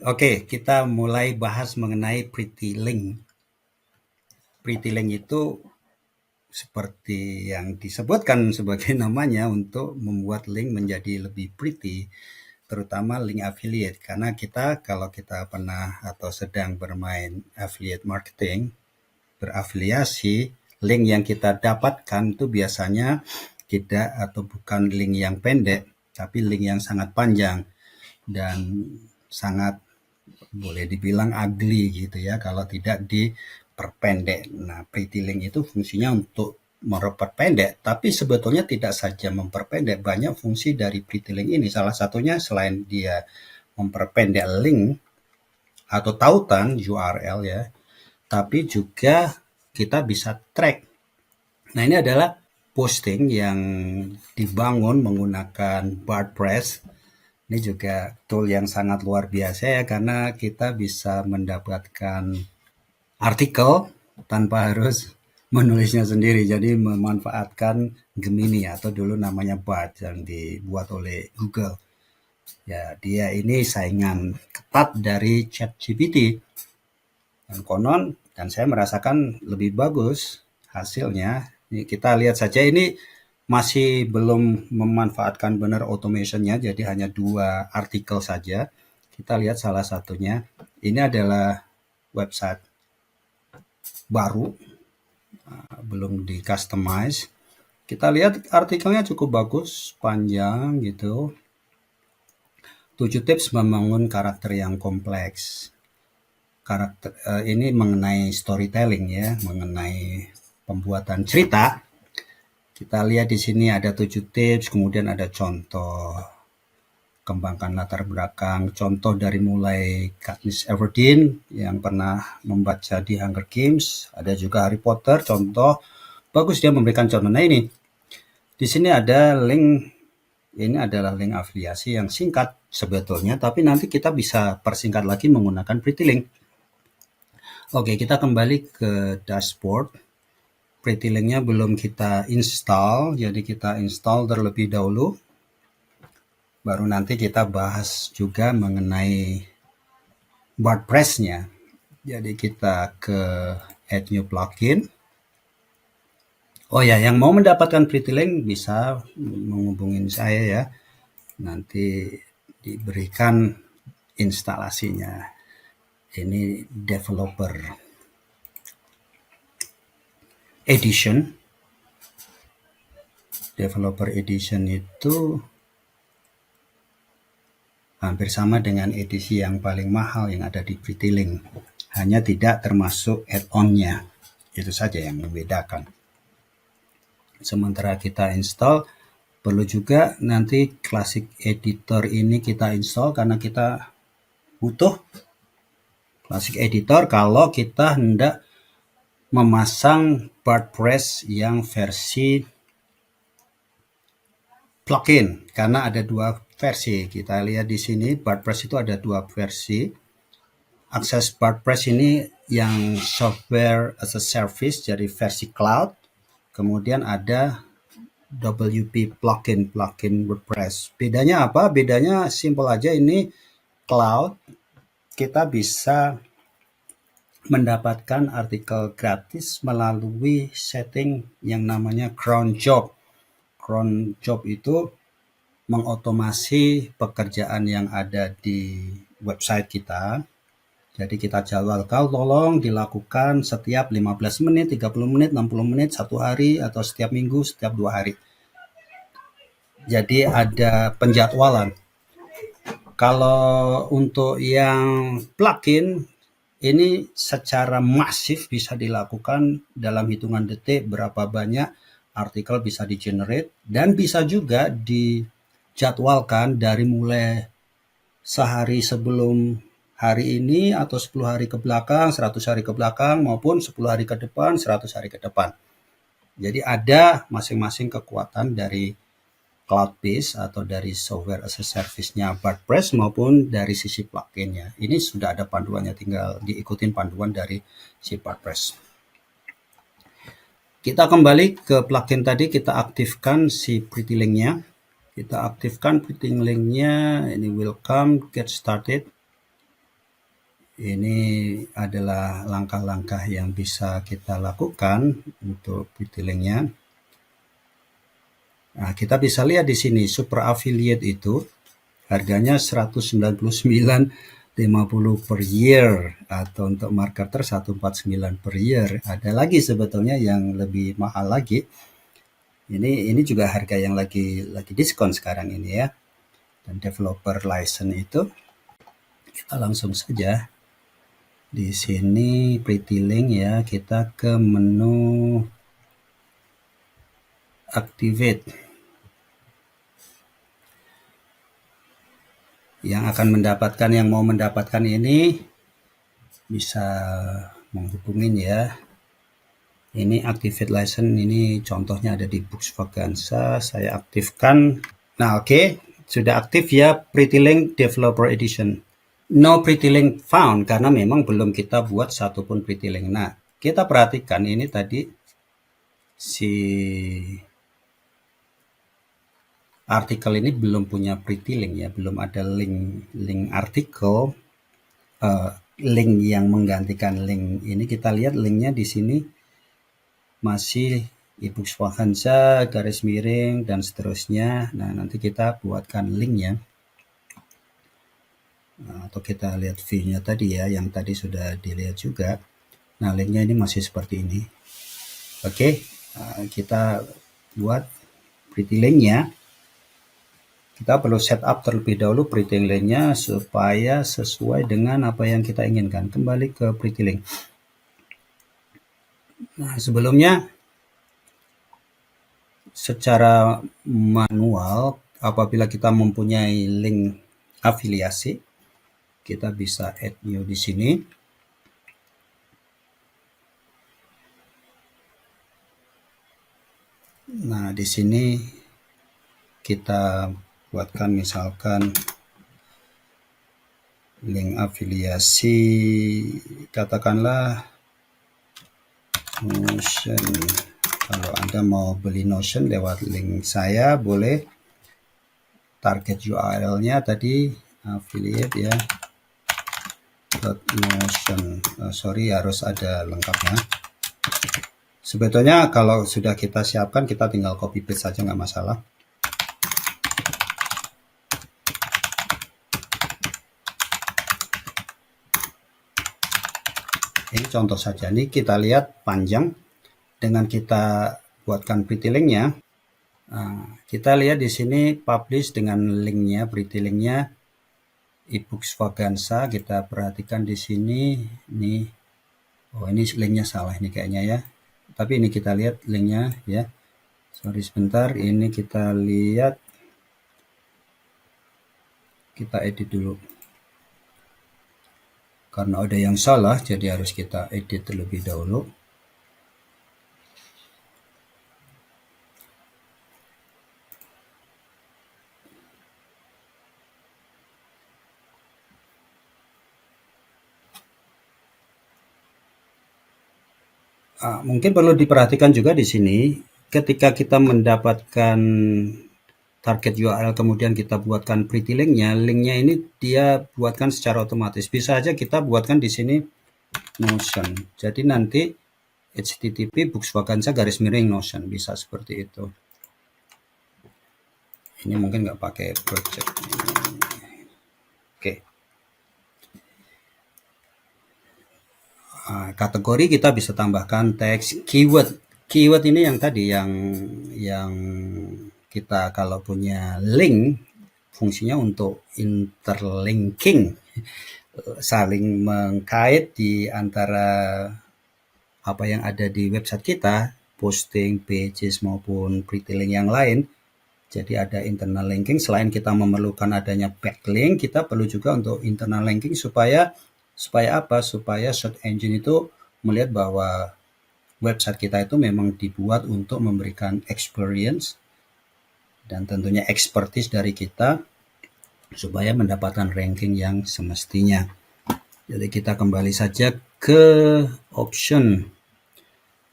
Oke, kita mulai bahas mengenai Pretty Link. Pretty Link itu seperti yang disebutkan sebagai namanya untuk membuat link menjadi lebih pretty, terutama link affiliate. Karena kalau kita pernah atau sedang bermain affiliate marketing, berafiliasi, link yang kita dapatkan itu biasanya tidak atau bukan link yang pendek, tapi link yang sangat panjang dan sangat boleh dibilang ugly gitu ya kalau tidak diperpendek. Nah, Pretty Link itu fungsinya untuk memperpendek, tapi sebetulnya tidak saja memperpendek, banyak fungsi dari Pretty Link ini. Salah satunya selain dia memperpendek link atau tautan URL ya, tapi juga kita bisa track. Nah, ini adalah posting yang dibangun menggunakan WordPress. Ini juga tool yang sangat luar biasa ya, karena kita bisa mendapatkan artikel tanpa harus menulisnya sendiri. Jadi memanfaatkan Gemini atau dulu namanya Bard yang dibuat oleh Google. Ya, dia ini saingan ketat dari ChatGPT. Dan konon, dan saya merasakan lebih bagus hasilnya. Ini kita lihat saja, ini masih belum memanfaatkan benar automationnya, jadi hanya 2 artikel saja. Kita lihat salah satunya. Ini adalah website baru, belum di customize. Kita lihat artikelnya cukup bagus, panjang gitu. 7 tips membangun karakter yang kompleks. Karakter ini mengenai storytelling ya, mengenai pembuatan cerita. Kita lihat di sini ada 7 tips, kemudian ada contoh. Kembangkan latar belakang, contoh dari mulai Katniss Everdeen yang pernah membaca di Hunger Games, ada juga Harry Potter, contoh. Bagus dia memberikan contoh. Nah ini, di sini ada link, ini adalah link afiliasi yang singkat sebetulnya, tapi nanti kita bisa persingkat lagi menggunakan Pretty Link. Oke, kita kembali ke dashboard. Pretty Link-nya belum kita install, jadi kita install terlebih dahulu. Baru nanti kita bahas juga mengenai WordPress-nya. Jadi kita ke Add New Plugin. Oh ya, yang mau mendapatkan Pretty Link bisa menghubungi saya ya. Nanti diberikan instalasinya. Ini developer edition. Developer edition itu hampir sama dengan edisi yang paling mahal yang ada di Pretty Link. Hanya tidak termasuk add-on-nya. Itu saja yang membedakan. Sementara kita install, perlu juga nanti Classic Editor ini kita install karena kita butuh Classic Editor kalau kita hendak memasang WordPress yang versi plugin, karena ada 2 versi. Kita lihat di sini WordPress itu ada 2 versi. Akses WordPress ini yang software as a service, jadi versi cloud. Kemudian ada WP plugin WordPress. Bedanya apa? Bedanya simple aja, ini cloud. Kita bisa mendapatkan artikel gratis melalui setting yang namanya cron job. Cron job itu mengotomasi pekerjaan yang ada di website kita. Jadi kita jadwalkan, tolong dilakukan setiap 15 menit, 30 menit, 60 menit, 1 hari, atau setiap minggu, setiap 2 hari. Jadi ada penjadwalan. Kalau untuk yang plugin, ini secara masif bisa dilakukan dalam hitungan detik, berapa banyak artikel bisa di-generate, dan bisa juga dijadwalkan dari mulai sehari sebelum hari ini atau 10 hari ke belakang, 100 hari ke belakang, maupun 10 hari ke depan, 100 hari ke depan. Jadi ada masing-masing kekuatan dari cloud base atau dari software as a service-nya WordPress maupun dari sisi plugin-nya. Ini sudah ada panduannya, tinggal diikutin panduan dari si WordPress. Kita kembali ke plugin tadi, kita aktifkan si Pretty Link-nya. Kita aktifkan Pretty Link-nya, ini welcome, get started. Ini adalah langkah-langkah yang bisa kita lakukan untuk Pretty-Link-nya. Nah, kita bisa lihat di sini super affiliate itu harganya 199,50 per year, atau untuk marketer 149 per year. Ada lagi sebetulnya yang lebih mahal lagi. Ini juga harga yang lagi diskon sekarang ini ya. Dan developer license itu kita langsung saja di sini Pretty-Link ya, kita ke menu activate. Yang mau mendapatkan ini bisa menghubungin ya. Ini activate license, ini contohnya ada di Books Vaganza, saya aktifkan. Nah, oke, sudah aktif ya Pretty-Link Developer Edition. No Pretty-Link found, karena memang belum kita buat satupun Pretty-Link. Nah, kita perhatikan ini tadi si artikel ini belum punya Pretty-Link ya, belum ada link artikel, link yang menggantikan link ini. Kita lihat linknya di sini masih Books Vaganza, garis miring, dan seterusnya. Nah, nanti kita buatkan linknya. Nah, atau kita lihat view-nya tadi ya, yang tadi sudah dilihat juga. Nah, linknya ini masih seperti ini. Oke, kita buat Pretty-Link-nya. Kita perlu setup terlebih dahulu Pretty-Link-nya supaya sesuai dengan apa yang kita inginkan. Kembali ke Pretty-Link. Nah, sebelumnya secara manual, apabila kita mempunyai link afiliasi, kita bisa add new di sini. Nah, di sini kita buatkan misalkan link afiliasi, katakanlah Notion. Kalau Anda mau beli Notion lewat link saya, boleh. Target URL-nya tadi affiliate ya, .notion. Sorry, harus ada lengkapnya. Sebetulnya kalau sudah kita siapkan, kita tinggal copy paste saja, nggak masalah. Ini contoh saja. Ini kita lihat panjang. Dengan kita buatkan Pretty-Link-nya, kita lihat di sini publish dengan linknya, Pretty-Link-nya eBooks Vaganza. Kita perhatikan di sini. Nih, oh ini linknya salah ini kayaknya ya. Tapi ini kita lihat linknya ya. Sorry sebentar. Ini kita lihat. Kita edit dulu. Karena ada yang salah, jadi harus kita edit terlebih dahulu. Mungkin perlu diperhatikan juga di sini, ketika kita mendapatkan target URL kemudian kita buatkan Pretty-Link-nya, linknya ini dia buatkan secara otomatis. Bisa aja kita buatkan di sini Notion. Jadi nanti http Books Vaganza garis miring Notion, bisa seperti itu. Ini mungkin nggak pakai project. Oke. Kategori kita bisa tambahkan teks, keyword. Keyword ini yang tadi yang kita kalau punya link fungsinya untuk interlinking, saling mengkait di antara apa yang ada di website kita, posting, pages maupun Pretty-Link yang lain. Jadi ada internal linking. Selain kita memerlukan adanya backlink, kita perlu juga untuk internal linking supaya apa? Supaya search engine itu melihat bahwa website kita itu memang dibuat untuk memberikan experience dan tentunya expertise dari kita supaya mendapatkan ranking yang semestinya. Jadi kita kembali saja ke option.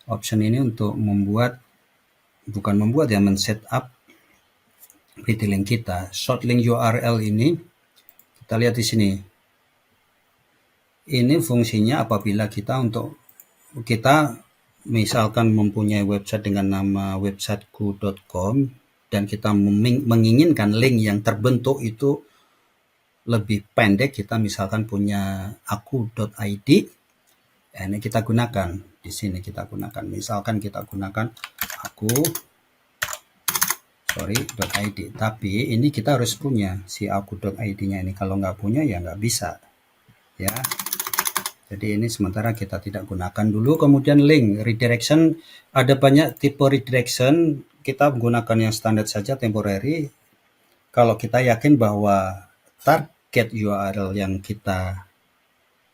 Option ini untuk men-set up Pretty-Link kita. Short link URL ini kita lihat di sini. Ini fungsinya apabila kita misalkan mempunyai website dengan nama websiteku.com dan kita menginginkan link yang terbentuk itu lebih pendek, kita misalkan punya aku.id, ini kita gunakan. Di sini kita gunakan. Misalkan kita gunakan aku.id. Tapi ini kita harus punya si aku.id-nya ini. Kalau nggak punya ya nggak bisa. Ya. Jadi ini sementara kita tidak gunakan dulu. Kemudian link redirection, ada banyak tipe redirection. Kita menggunakan yang standar saja, temporary. Kalau kita yakin bahwa target URL yang kita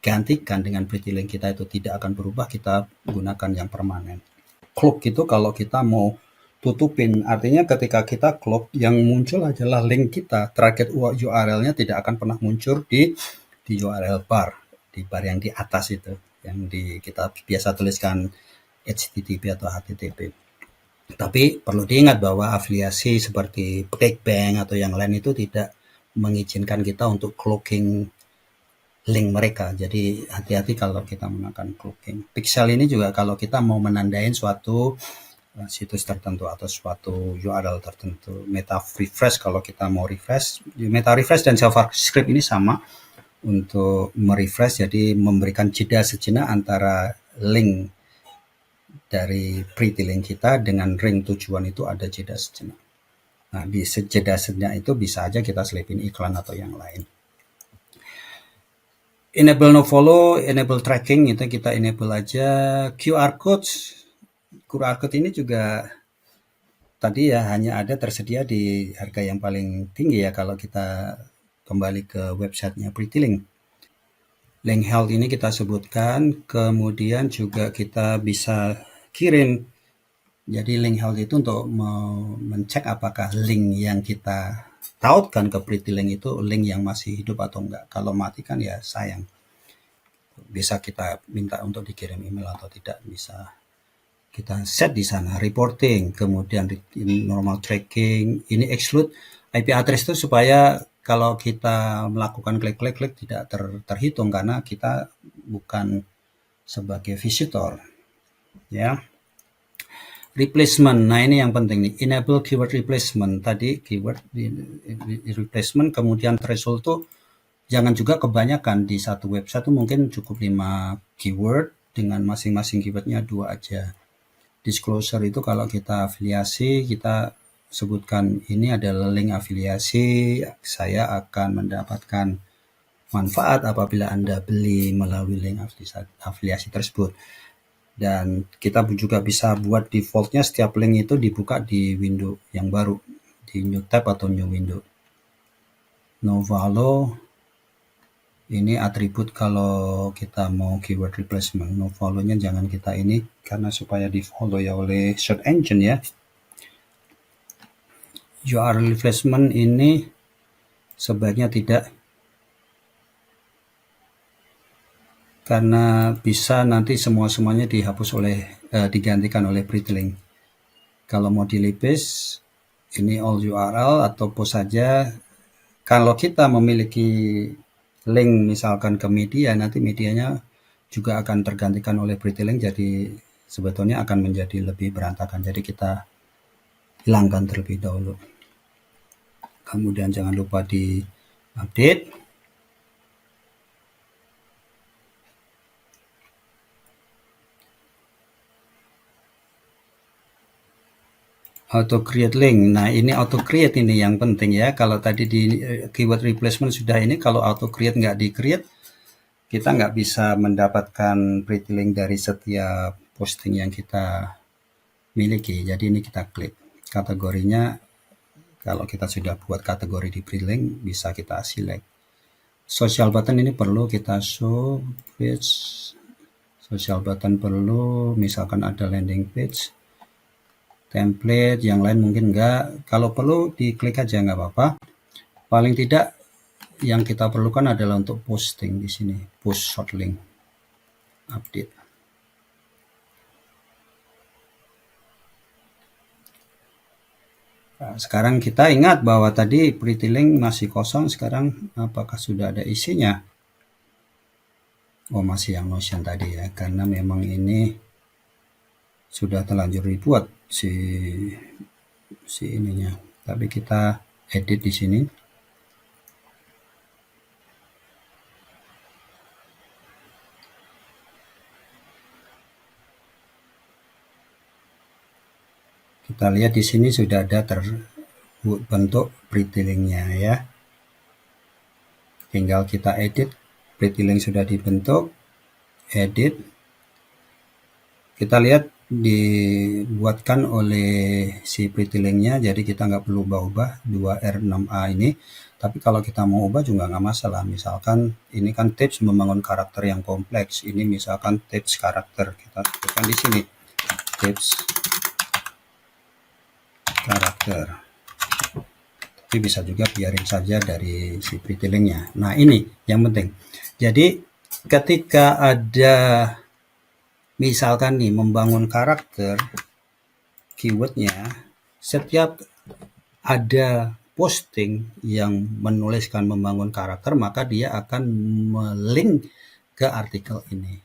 gantikan dengan pretty link kita itu tidak akan berubah, kita gunakan yang permanen. Cloak itu kalau kita mau tutupin, artinya ketika kita cloak, yang muncul adalah link kita, target URL-nya tidak akan pernah muncul di URL bar, di bar yang di atas itu, yang kita biasa tuliskan HTTP atau HTTP. Tapi perlu diingat bahwa afiliasi seperti ClickBank atau yang lain itu tidak mengizinkan kita untuk cloaking link mereka. Jadi hati-hati kalau kita menggunakan cloaking. Pixel ini juga kalau kita mau menandain suatu situs tertentu atau suatu URL tertentu. Meta refresh kalau kita mau refresh. Meta refresh dan JavaScript ini sama untuk merefresh, jadi memberikan jeda sejenak antara link dari pretty link kita dengan link tujuan itu ada jeda sejenak. Nah, di jeda sejenak itu bisa aja kita selipin iklan atau yang lain. Enable no follow, enable tracking itu kita enable aja. QR code ini juga tadi ya hanya ada tersedia di harga yang paling tinggi ya kalau kita kembali ke websitenya Pretty-Link. Link health ini kita sebutkan, kemudian juga kita bisa kirim. Jadi link health itu untuk mencek apakah link yang kita tautkan ke Pretty-Link itu link yang masih hidup atau enggak. Kalau mati kan ya sayang. Bisa kita minta untuk dikirim email atau tidak, bisa kita set di sana. Reporting, kemudian normal tracking, ini exclude IP address itu supaya kalau kita melakukan klik tidak terhitung karena kita bukan sebagai visitor, ya. Replacement, nah ini yang penting nih, enable keyword replacement. Tadi keyword replacement, kemudian threshold tuh jangan juga kebanyakan. Di satu website tuh mungkin cukup 5 keyword dengan masing-masing keywordnya 2 aja. Disclosure itu kalau kita afiliasi, kita sebutkan ini adalah link afiliasi, saya akan mendapatkan manfaat apabila Anda beli melalui link afiliasi tersebut. Dan kita juga bisa buat defaultnya setiap link itu dibuka di window yang baru, di new tab atau new window. No follow, ini atribut kalau kita mau keyword replacement. No follow-nya jangan kita ini karena supaya di follow ya oleh search engine ya. URL replacement ini sebaiknya tidak, karena bisa nanti semuanya dihapus digantikan oleh Pretty-Link. Kalau mau dilipis, ini all URL atau post saja. Kalau kita memiliki link misalkan ke media, nanti medianya juga akan tergantikan oleh Pretty-Link, jadi sebetulnya akan menjadi lebih berantakan. Jadi kita hilangkan terlebih dahulu. Kemudian jangan lupa di update. Auto create link. Nah, ini auto create ini yang penting ya. Kalau tadi di keyword replacement sudah ini, kalau auto create nggak di create, kita nggak bisa mendapatkan pretty link dari setiap posting yang kita miliki. Jadi ini kita klik. Kategorinya, kalau kita sudah buat kategori di pretty link, bisa kita select. Social button ini perlu kita show page. Social button perlu, misalkan ada landing page. Template, yang lain mungkin enggak. Kalau perlu diklik aja nggak apa-apa. Paling tidak yang kita perlukan adalah untuk posting di sini, post short link, update. Nah, sekarang kita ingat bahwa tadi Pretty Link masih kosong, sekarang apakah sudah ada isinya? Oh, masih yang Notion tadi ya, karena memang ini sudah terlanjur dibuat si ininya. Tapi kita edit di sini. Kita lihat di sini sudah ada terbentuk pretty link-nya ya. Tinggal kita edit, pretty link sudah dibentuk, edit. Kita lihat dibuatkan oleh si pretty link-nya, jadi kita nggak perlu ubah-ubah 2R6A ini. Tapi kalau kita mau ubah juga nggak masalah. Misalkan ini kan tips membangun karakter yang kompleks. Ini misalkan tips karakter, kita sebutkan di sini tips karakter. Tapi bisa juga biarin saja dari si pretty link-nya. Nah, ini yang penting. Jadi ketika ada misalkan nih membangun karakter, keywordnya, setiap ada posting yang menuliskan membangun karakter, maka dia akan melink ke artikel ini.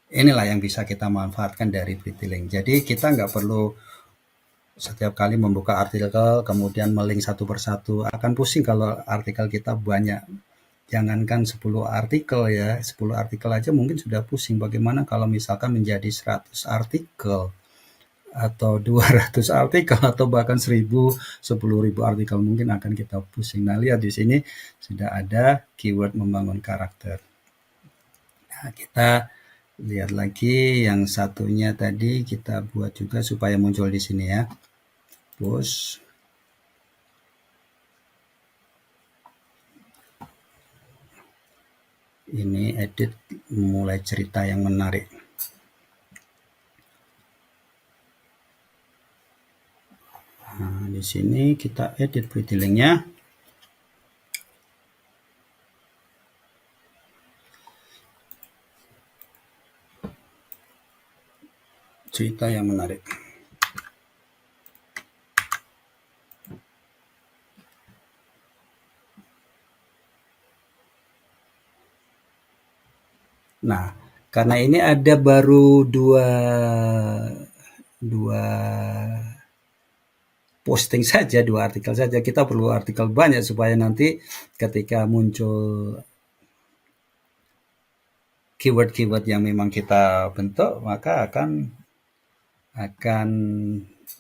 Inilah yang bisa kita manfaatkan dari pretty link. Jadi kita nggak perlu setiap kali membuka artikel kemudian melink satu persatu. Akan pusing kalau artikel kita banyak. Jangankan 10 artikel ya, 10 artikel aja mungkin sudah pusing. Bagaimana kalau misalkan menjadi 100 artikel atau 200 artikel atau bahkan 1000, 10.000 artikel, mungkin akan kita pusing. Nah, lihat di sini sudah ada keyword membangun karakter. Nah, kita lihat lagi yang satunya tadi kita buat juga supaya muncul di sini ya. Push. Ini edit mulai cerita yang menarik. Nah, di sini kita edit pretty link-nya. Cerita yang menarik. Nah, karena ini ada baru dua posting saja, 2 artikel saja. Kita perlu artikel banyak supaya nanti ketika muncul keyword-keyword yang memang kita bentuk, maka akan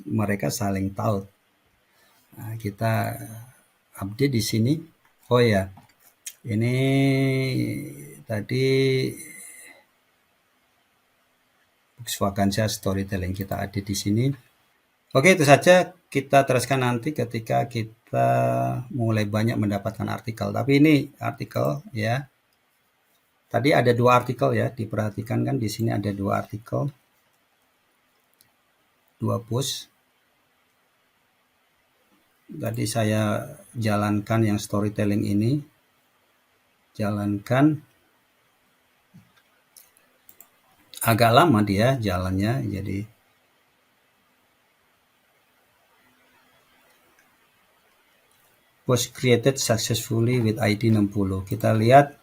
mereka saling tahu. Nah, kita update di sini. Oh ya, ini tadi Vakansya storytelling kita ada di sini. Oke, itu saja. Kita teruskan nanti ketika kita mulai banyak mendapatkan artikel. Tapi ini artikel ya. Tadi ada 2 artikel ya, diperhatikan kan di sini ada 2 artikel. 2 post. Tadi saya jalankan yang storytelling ini. Jalankan. Agak lama dia jalannya, jadi post created successfully with ID 60. Kita lihat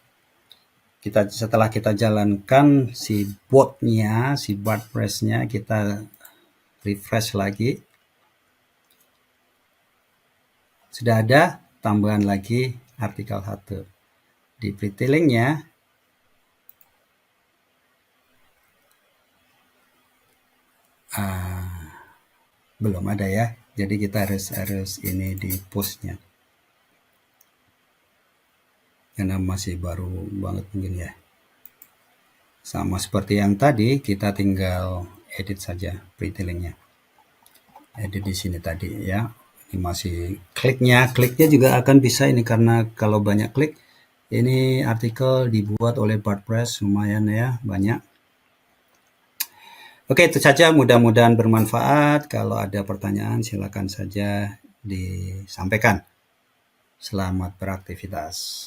setelah kita jalankan si botnya, si WordPress-nya, kita refresh lagi. Sudah ada tambahan lagi artikel 1. Di pretty link-nya belum ada ya. Jadi kita harus ini di post-nya. Karena masih baru banget mungkin ya. Sama seperti yang tadi, kita tinggal edit saja pretty link-nya. Edit di sini tadi ya. Ini masih kliknya juga akan bisa ini karena kalau banyak klik, ini artikel dibuat oleh WordPress lumayan ya, banyak. Oke, itu saja, mudah-mudahan bermanfaat. Kalau ada pertanyaan silakan saja disampaikan. Selamat beraktivitas.